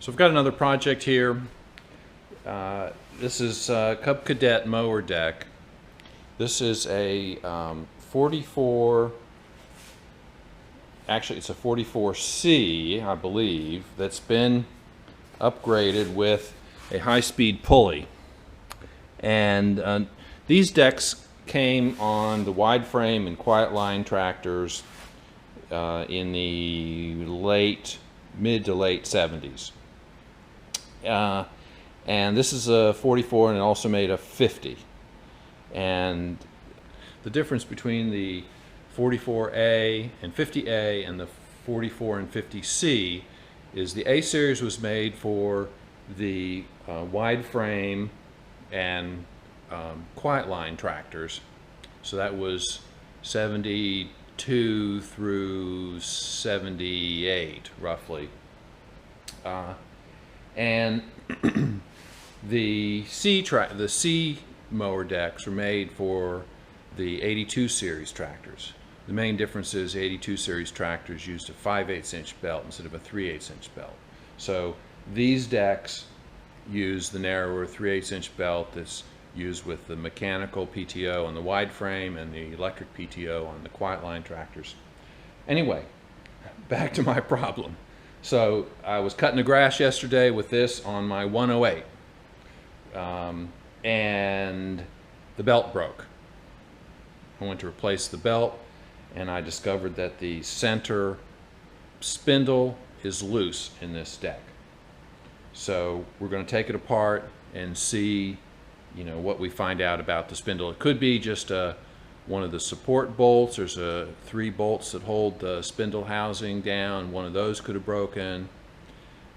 So I've got another project here. This is Cadet mower deck. This is a 44, actually it's a 44C, I believe, that's been upgraded with a high-speed pulley. And these decks came on the wide frame and quiet line tractors in the mid to late 70s. And this is a 44, and it also made a 50. And the difference between the 44A and 50A and the 44 and 50C is the A series was made for the wide frame and quiet line tractors. So that was 72 through 78 roughly. And the C mower decks were made for the 82 series tractors. The main difference is 82 series tractors used a 5/8 inch belt instead of a 3/8 inch belt. So these decks use the narrower 3/8 inch belt that's used with the mechanical PTO on the wide frame and the electric PTO on the quiet line tractors. Anyway, back to my problem. So I was cutting the grass yesterday with this on my 108, and the belt broke. I went to replace the belt, and I discovered that the center spindle is loose in this deck. So we're going to take it apart and see, what we find out about the spindle. It could be just one of the support bolts. There's 3 bolts that hold the spindle housing down. One of those could have broken,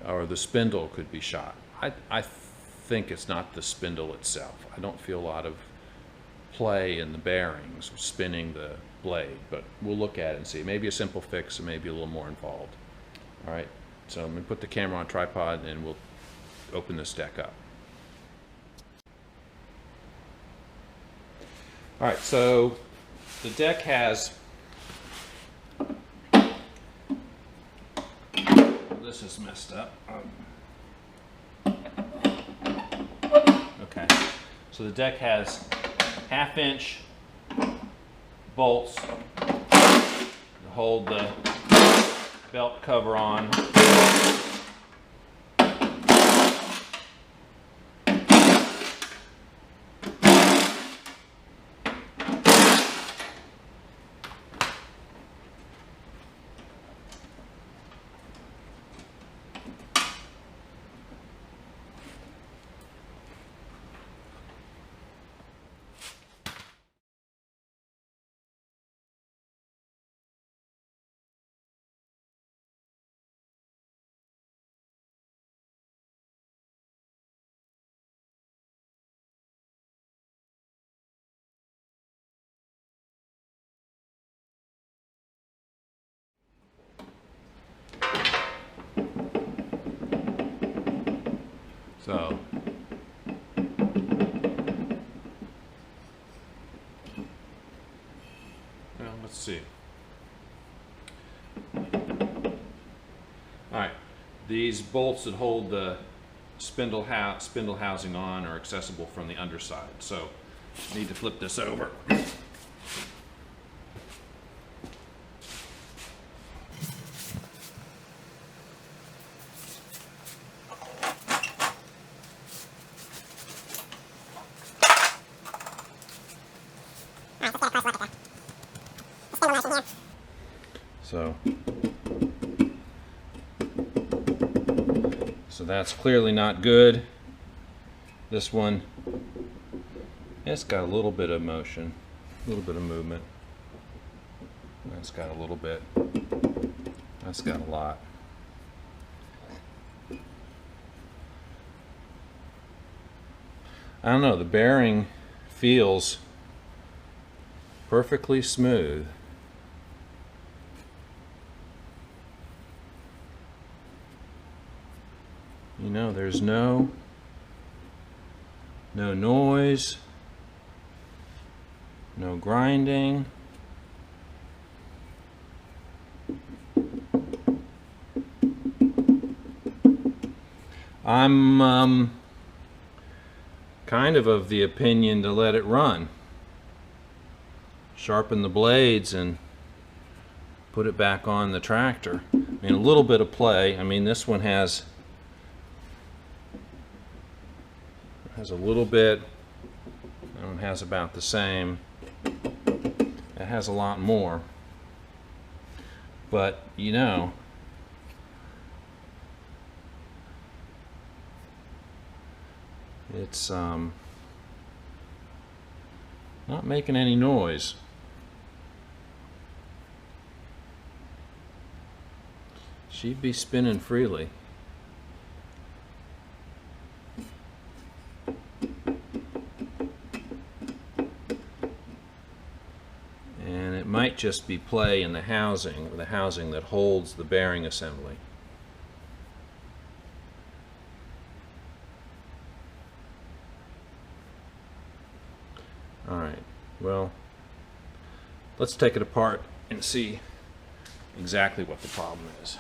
or the spindle could be shot. I think it's not the spindle itself. I don't feel a lot of play in the bearings or spinning the blade, but we'll look at it and see. Maybe a simple fix, or maybe a little more involved. All right, so I'm going to put the camera on a tripod and we'll open this deck up. All right, so the deck has, this is messed up. Okay, so the deck has 1/2 inch bolts to hold the belt cover on. So let's see. All right, these bolts that hold the spindle housing on are accessible from the underside. So I need to flip this over. So that's clearly not good. This one, it's got a little bit of motion, a little bit of movement. That's got a little bit. That's got a lot. I don't know, the bearing feels perfectly smooth. There's no noise, no grinding. I'm kind of the opinion to let it run. Sharpen the blades and put it back on the tractor. I mean, a little bit of play. I mean, this one has a little bit. That one has about the same. It has a lot more. But, you know, it's not making any noise. She'd be spinning freely. And it might just be play in the housing that holds the bearing assembly. Alright, well, let's take it apart and see exactly what the problem is.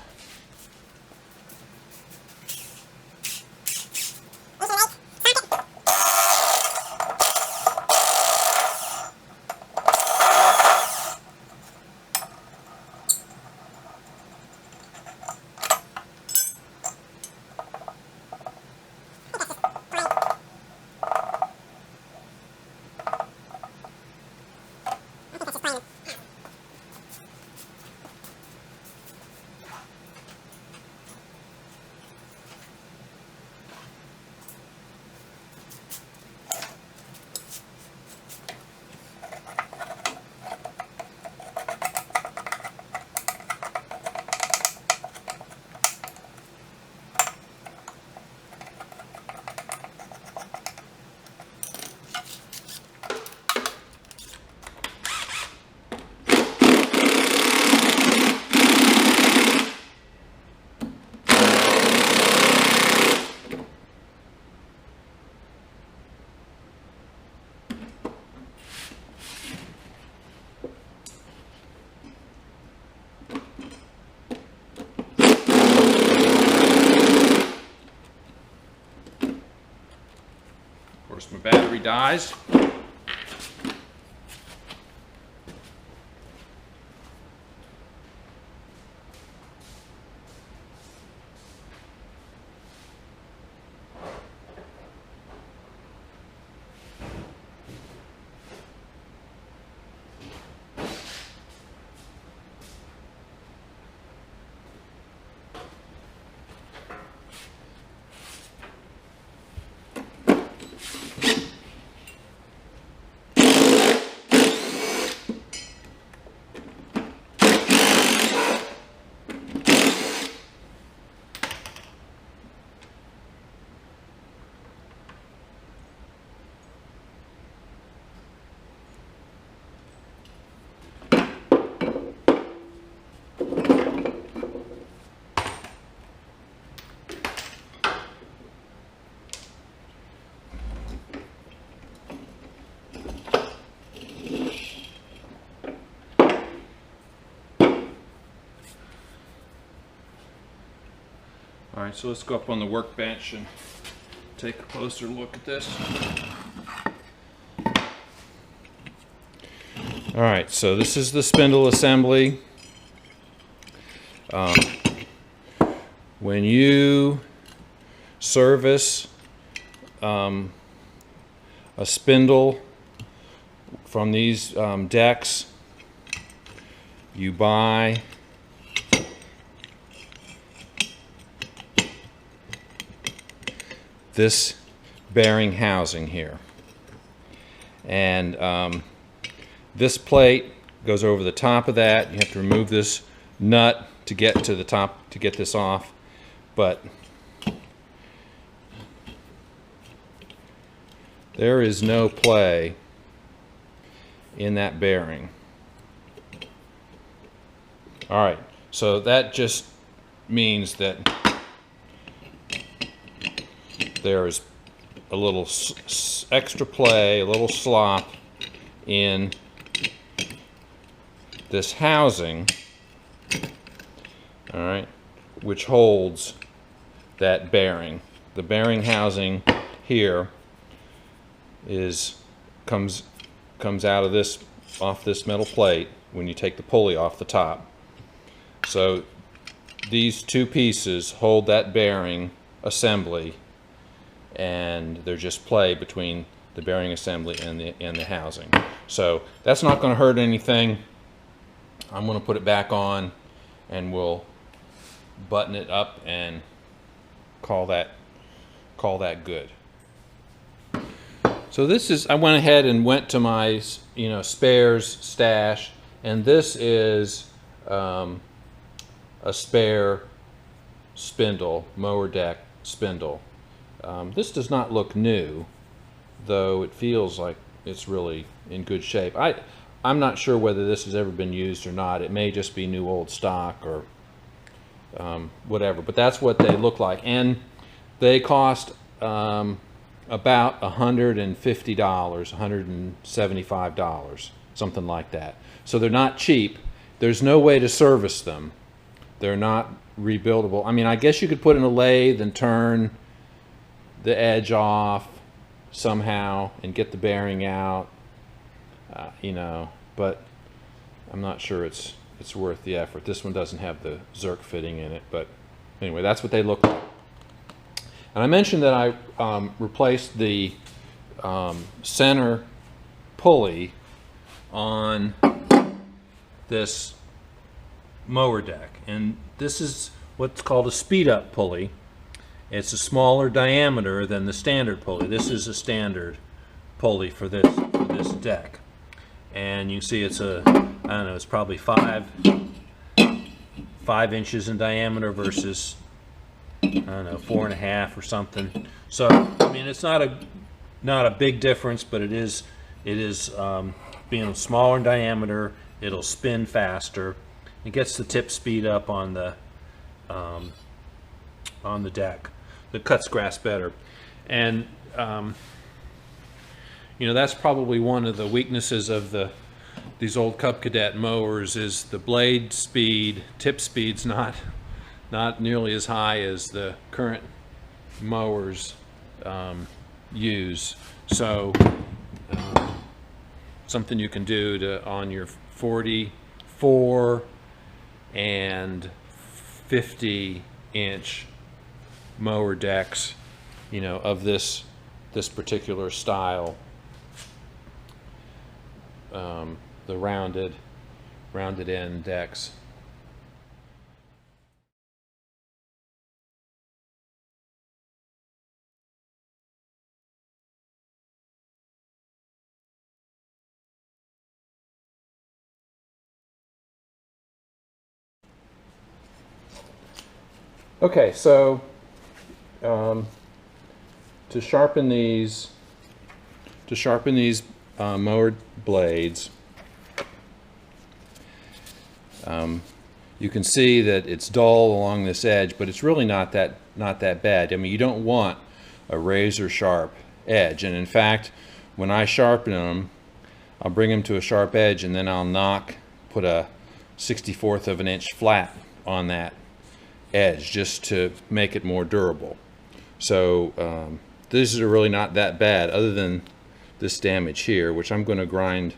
Of course, my battery dies. Alright, so let's go up on the workbench and take a closer look at this. Alright, so this is the spindle assembly. When you service a spindle from these decks, you buy this bearing housing here, and this plate goes over the top of that. You have to remove this nut to get to the top to get this off, but there is no play in that bearing. Alright, so that just means that there's a little extra play, a little slop in this housing, all right, which holds that bearing. the bearing housing here comes out of this, off this metal plate when you take the pulley off the top. So these two pieces hold that bearing assembly, and they're just play between the bearing assembly and the housing. So that's not going to hurt anything. I'm going to put it back on, and we'll button it up and call that good. So this is, I went ahead and went to my spares stash, and this is a spare spindle, mower deck spindle. This does not look new, though it feels like it's really in good shape. I'm not sure whether this has ever been used or not. It may just be new old stock or whatever, but that's what they look like. And they cost about $150, $175, something like that. So they're not cheap. There's no way to service them. They're not rebuildable. I mean, I guess you could put in a lathe and turn the edge off somehow and get the bearing out, but I'm not sure it's worth the effort. This one doesn't have the Zerk fitting in it, but anyway, that's what they look like. And I mentioned that I replaced the center pulley on this mower deck, and this is what's called a speed up pulley. It's a smaller diameter than the standard pulley. This is a standard pulley for this deck, and you can see it's I don't know, it's probably 5 inches in diameter versus, I don't know, 4.5 or something. So I mean, it's not a big difference, but it is being smaller in diameter, it'll spin faster. It gets the tip speed up on the deck. It cuts grass better, and that's probably one of the weaknesses of these old Cadet mowers, is the blade speed, tip speed's not nearly as high as the current mowers use. So something you can do on your 44 and 50-inch mower decks, of this particular style, the rounded end decks. Okay, so to sharpen these mower blades, you can see that it's dull along this edge, but it's really not that bad. I mean, you don't want a razor sharp edge, and in fact, when I sharpen them, I'll bring them to a sharp edge, and then I'll put a 1/64 of an inch flat on that edge just to make it more durable. So these are really not that bad, other than this damage here, which I'm going to grind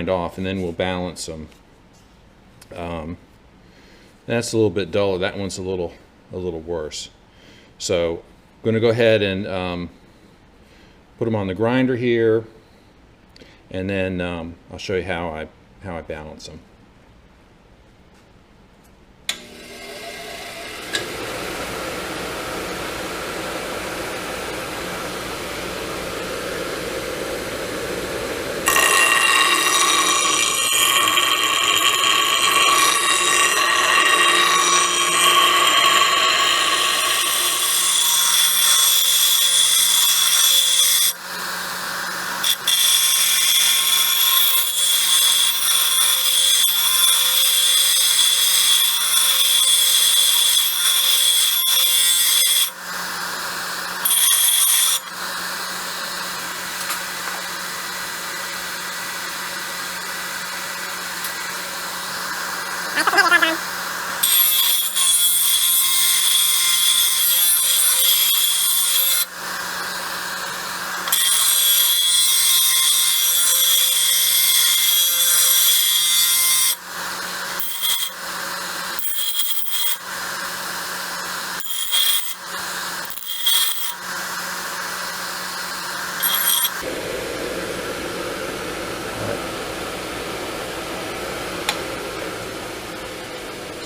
off, and then we'll balance them. That's a little bit duller. That one's a little worse. So I'm going to go ahead and put them on the grinder here, and then I'll show you how I balance them.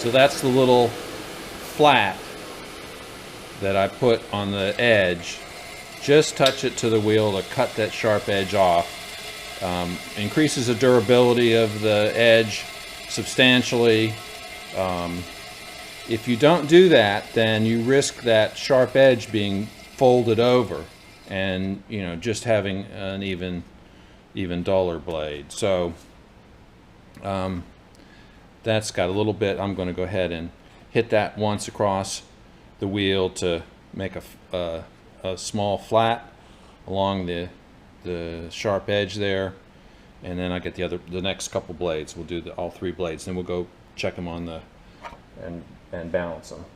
So that's the little flat that I put on the edge. Just touch it to the wheel to cut that sharp edge off. Increases the durability of the edge substantially. If you don't do that, then you risk that sharp edge being folded over and, you know, just having an even duller blade. So that's got a little bit. I'm going to go ahead and hit that once across the wheel to make a small flat along the sharp edge there, and then I get the next couple blades. We'll do all three blades, then we'll go check them on the and balance them.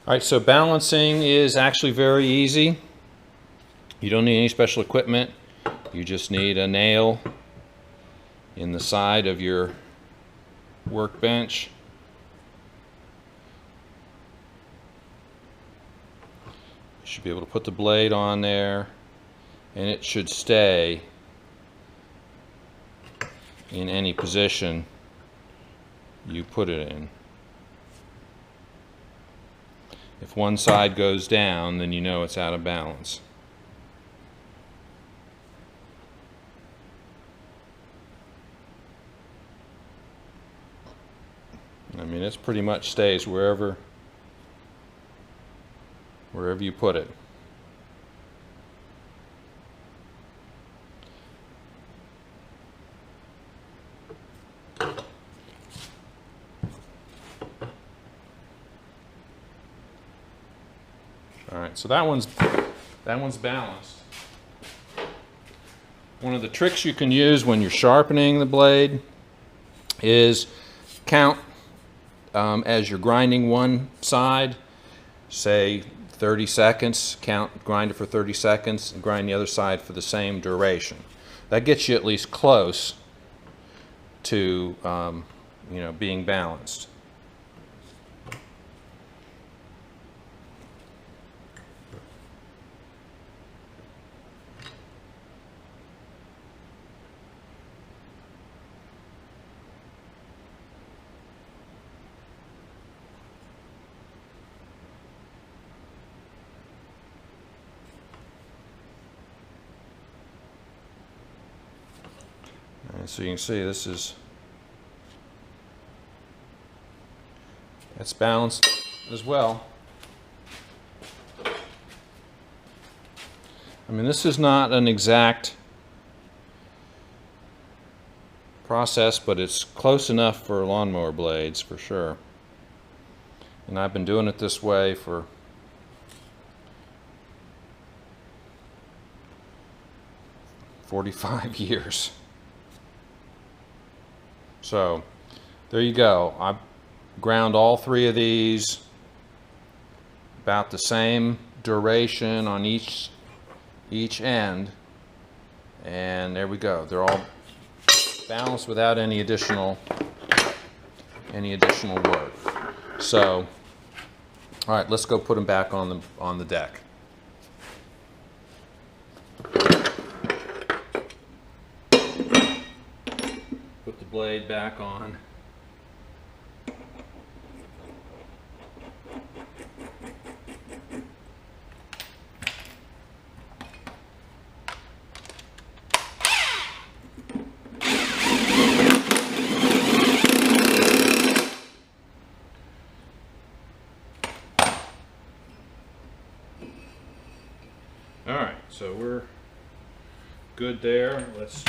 All right, so balancing is actually very easy. You don't need any special equipment. You just need a nail in the side of your workbench. You should be able to put the blade on there, and it should stay in any position you put it in. If one side goes down, then you know it's out of balance. I mean, it pretty much stays wherever you put it. All right, so that one's balanced. One of the tricks you can use when you're sharpening the blade is count as you're grinding one side, say 30 seconds, grind it for 30 seconds, and grind the other side for the same duration. That gets you at least close to you know, being balanced. So you can see it's balanced as well. I mean, this is not an exact process, but it's close enough for lawnmower blades for sure. And I've been doing it this way for "45 years. So there you go. I ground all three of these about the same duration on each end, and there we go. They're all balanced without any additional work. So, all right, let's go put them back on the deck. Put the blade back on. Alright, so we're good there. Let's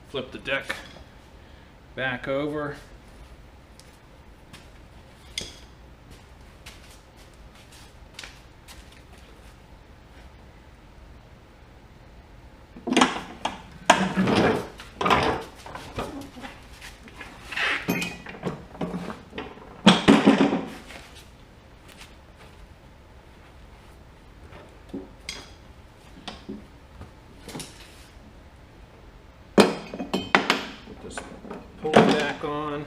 flip the deck back over. Pull it back on.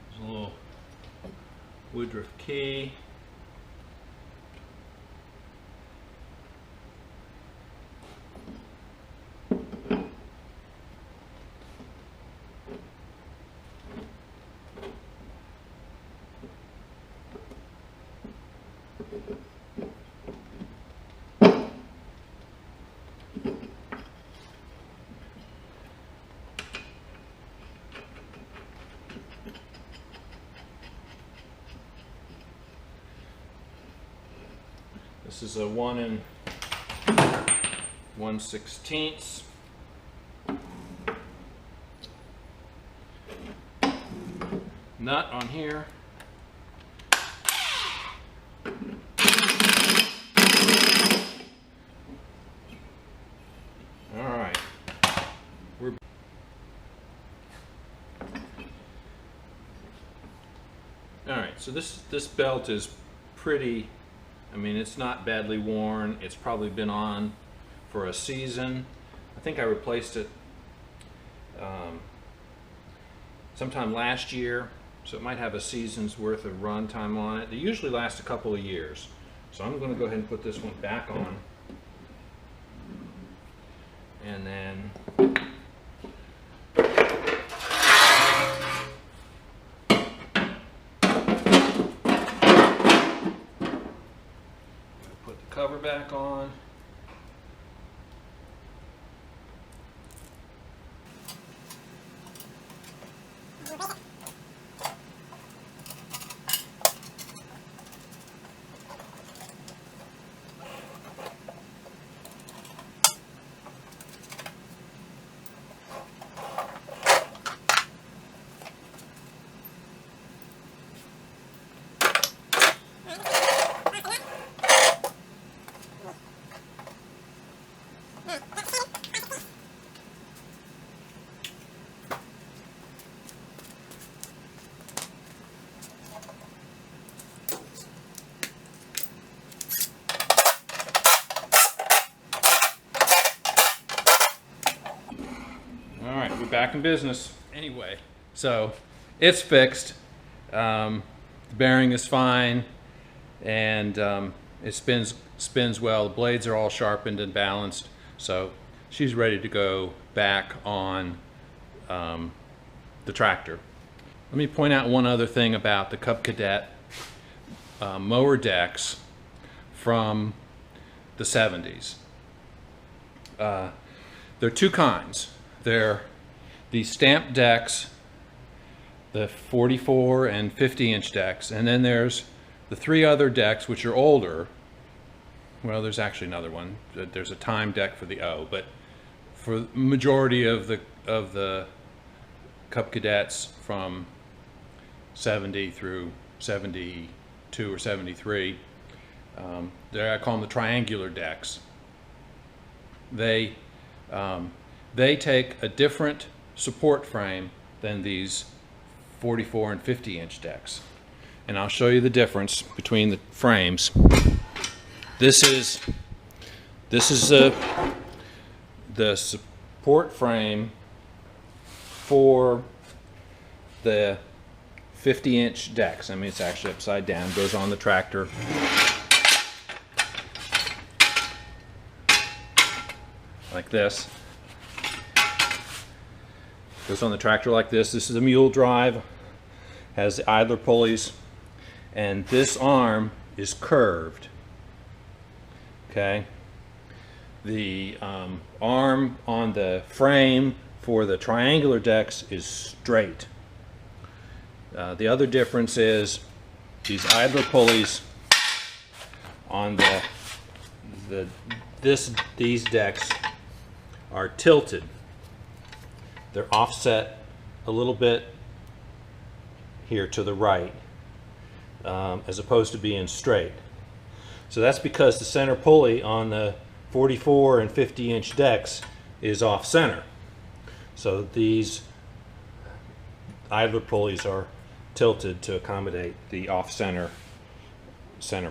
There's a little woodruff key. This is a 1 1/16 nut on here. All right, so this belt is pretty. I mean, it's not badly worn. It's probably been on for a season. I think I replaced it sometime last year, so it might have a season's worth of run time on it. They usually last a couple of years. So I'm going to go ahead and put this one back on. And then cover back on. We're back in business. Anyway, so it's fixed. The bearing is fine, and it spins well. The blades are all sharpened and balanced, so she's ready to go back on the tractor. Let me point out one other thing about the Cadet mower decks from the 70s. There are two kinds. They're the stamped decks, the 44 and 50-inch decks, and then there's the three other decks which are older. Well, there's actually another one. There's a time deck for the O, but for the majority of the Cub Cadets from 70 through 72 or 73, I call them the triangular decks. They they take a different support frame than these 44 and 50-inch decks. And I'll show you the difference between the frames. This is the support frame for the 50-inch decks. I mean, it's actually upside down, goes on the tractor. Like this. Goes on the tractor like this. This is a mule drive, has the idler pulleys, and this arm is curved. Okay. The arm on the frame for the triangular decks is straight. The other difference is these idler pulleys on these decks are tilted. They're offset a little bit here to the right, as opposed to being straight. So that's because the center pulley on the 44 and 50-inch decks is off center. So these idler pulleys are tilted to accommodate the off center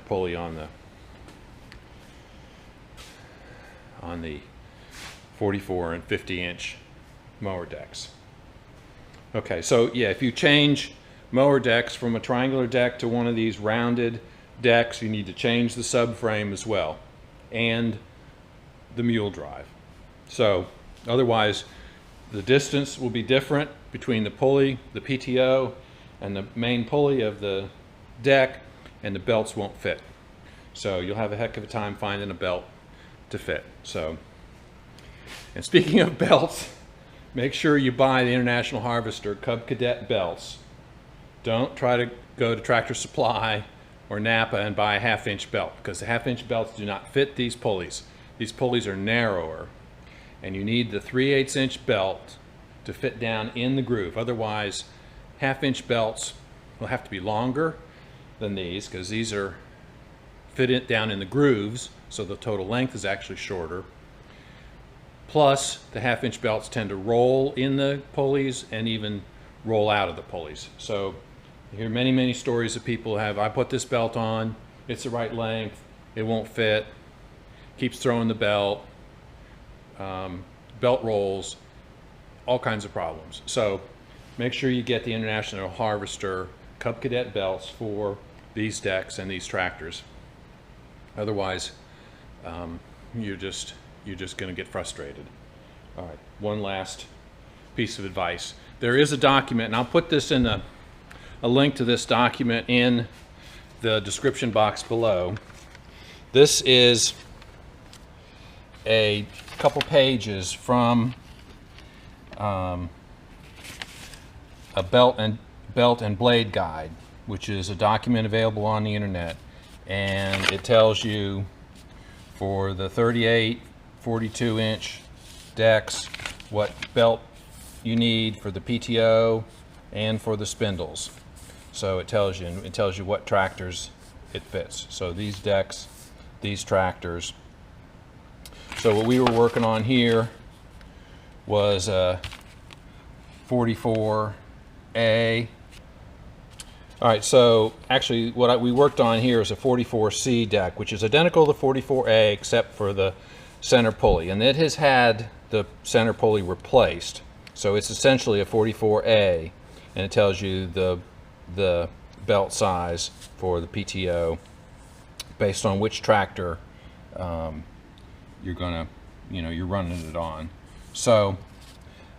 pulley on the 44 and 50-inch mower decks. Okay, so yeah, if you change mower decks from a triangular deck to one of these rounded decks, you need to change the subframe as well, and the mule drive. So otherwise, the distance will be different between the pulley, the PTO, and the main pulley of the deck, and the belts won't fit. So you'll have a heck of a time finding a belt to fit. So, and speaking of belts, make sure you buy the International Harvester Cub Cadet belts. Don't try to go to Tractor Supply or Napa and buy a half-inch belt, because the half-inch belts do not fit these pulleys. These pulleys are narrower, and you need the 3/8-inch belt to fit down in the groove. Otherwise, half-inch belts will have to be longer than these, because these are fit down in the grooves, so the total length is actually shorter. Plus, the half-inch belts tend to roll in the pulleys and even roll out of the pulleys. So you hear many, many stories of people have, I put this belt on, it's the right length, it won't fit, keeps throwing the belt, belt rolls, all kinds of problems. So make sure you get the International Harvester Cub Cadet belts for these decks and these tractors. Otherwise, you're just going to get frustrated. All right, one last piece of advice. There is a document, and I'll put this in a link to this document in the description box below. This is a couple pages from a belt and blade guide, which is a document available on the internet, and it tells you for the 38, 42-inch decks what belt you need for the PTO and for the spindles. So it tells you what tractors it fits. So these decks, these tractors. So what we were working on here was 44A. All right, so actually what we worked on here is a 44C deck, which is identical to 44A except for the center pulley, and it has had the center pulley replaced. So it's essentially a 44A, and it tells you the belt size for the PTO based on which tractor you're running it on. So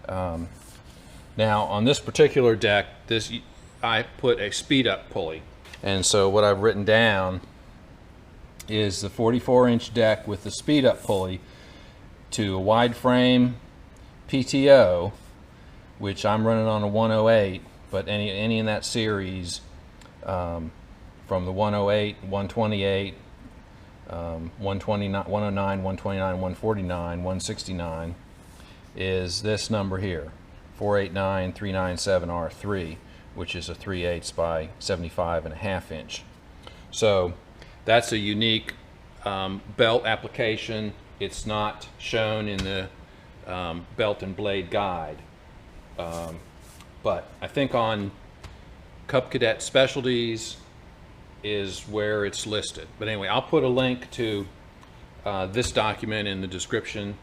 now on this particular deck, I put a speed up pulley, and so what I've written down is the 44-inch deck with the speed up pulley to a wide frame PTO, which I'm running on a 108, but any in that series, from the 108, 128, 129, 109, 129, 149, 169 is this number here, 489397R3, which is a 3/8 by 75.5 inch. So that's a unique belt application. It's not shown in the belt and blade guide. But I think on Cub Cadet Specialties is where it's listed. But anyway, I'll put a link to this document in the description.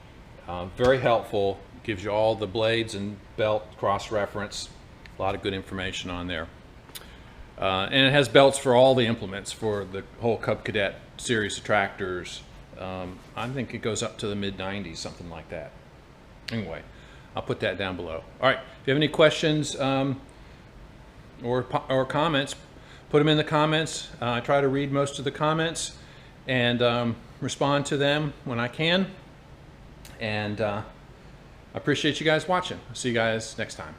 Very helpful, gives you all the blades and belt cross-reference, a lot of good information on there. And it has belts for all the implements for the whole Cub Cadet series of tractors. I think it goes up to the mid-90s, something like that. Anyway, I'll put that down below. All right, if you have any questions or comments, put them in the comments. I try to read most of the comments and respond to them when I can. And I appreciate you guys watching. I'll see you guys next time.